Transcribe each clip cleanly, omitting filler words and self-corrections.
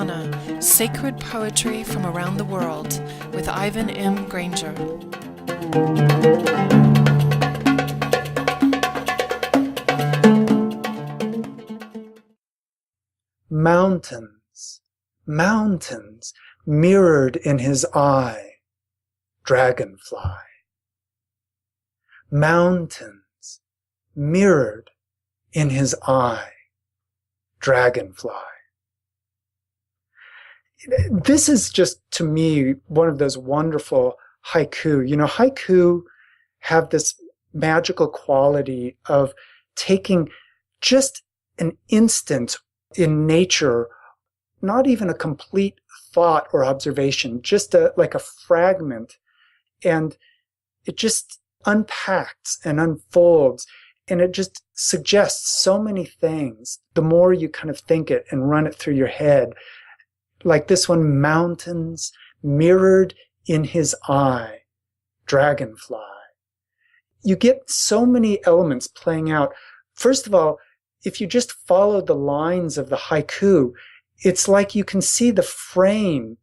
Chaikhana, Sacred Poetry from Around the World, with Ivan M. Granger. Mountains, mountains, mirrored in his eye, dragonfly. Mountains, mirrored in his eye, dragonfly. This is just, to me, one of those wonderful haiku. You know, haiku have this magical quality of taking just an instant in nature, not even a complete thought or observation, just like a fragment, and it just unpacks and unfolds, and it just suggests so many things the more you kind of think it and run it through your head. Like this one, mountains mirrored in his eye, dragonfly. You get so many elements playing out. First of all, if you just follow the lines of the haiku, it's like you can see the frame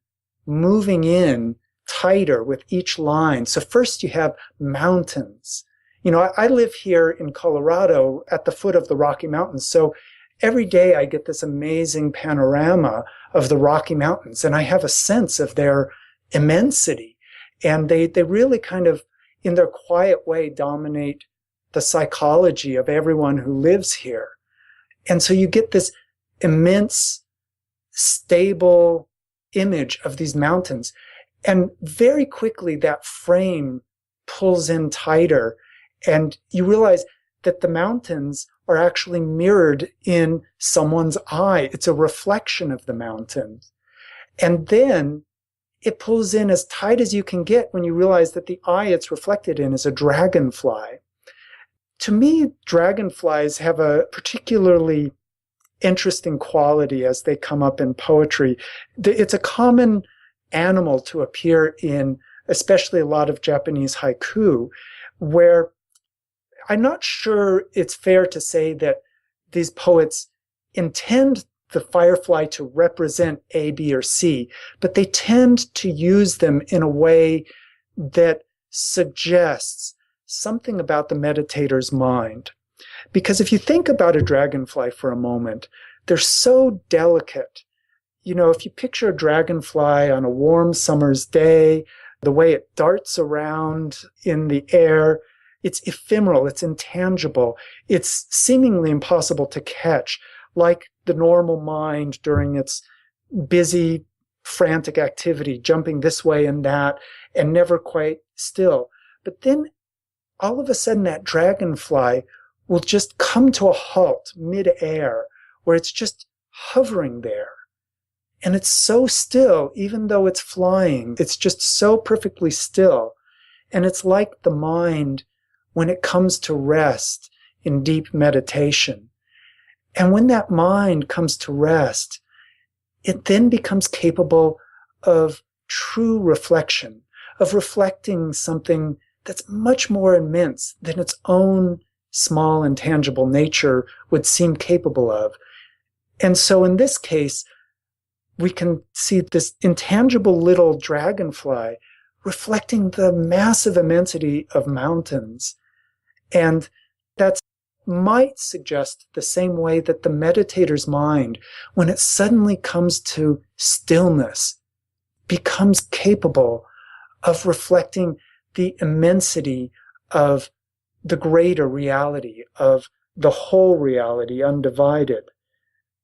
moving in tighter with each line. So first you have mountains. You know, I live here in Colorado at the foot of the Rocky Mountains. So every day I get this amazing panorama of the Rocky Mountains, and I have a sense of their immensity. And they really kind of, in their quiet way, dominate the psychology of everyone who lives here. And so you get this immense, stable image of these mountains. And very quickly that frame pulls in tighter, and you realize that the mountains are actually mirrored in someone's eye. It's a reflection of the mountains. And then it pulls in as tight as you can get when you realize that the eye it's reflected in is a dragonfly. To me, dragonflies have a particularly interesting quality as they come up in poetry. It's a common animal to appear in, especially a lot of Japanese haiku, where I'm not sure it's fair to say that these poets intend the firefly to represent A, B, or C, but they tend to use them in a way that suggests something about the meditator's mind. Because if you think about a dragonfly for a moment, they're so delicate. You know, if you picture a dragonfly on a warm summer's day, the way it darts around in the air, it's ephemeral, it's intangible, it's seemingly impossible to catch, like the normal mind during its busy, frantic activity, jumping this way and that, and never quite still. But then all of a sudden that dragonfly will just come to a halt mid-air, where it's just hovering there. And it's so still, even though it's flying, it's just so perfectly still. And it's like the mind when it comes to rest in deep meditation. And when that mind comes to rest, it then becomes capable of true reflection, of reflecting something that's much more immense than its own small intangible nature would seem capable of. And so in this case, we can see this intangible little dragonfly reflecting the massive immensity of mountains. And that might suggest the same way that the meditator's mind, when it suddenly comes to stillness, becomes capable of reflecting the immensity of the greater reality, of the whole reality undivided.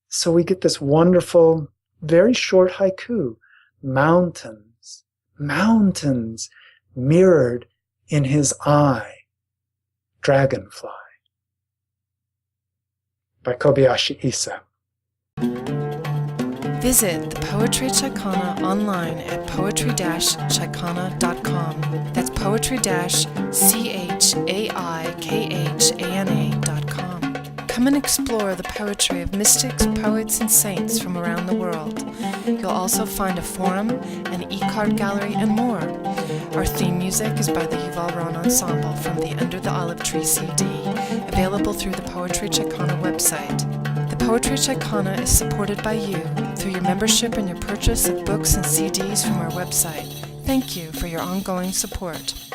So we get this wonderful, very short haiku, mountains, mountains mirrored in his eye, dragonfly, by Kobyashi Issa. Visit the Poetry Chaikhana online at poetry-chaikhana.com. That's poetry-chaikhana.com. Come and explore the poetry of mystics, poets, and saints from around the world. You'll also find a forum, an e-card gallery, and more. Our theme music is by the Yuval Ron Ensemble from the Under the Olive Tree CD, available through the Poetry Chaikhana website. The Poetry Chaikhana is supported by you through your membership and your purchase of books and CDs from our website. Thank you for your ongoing support.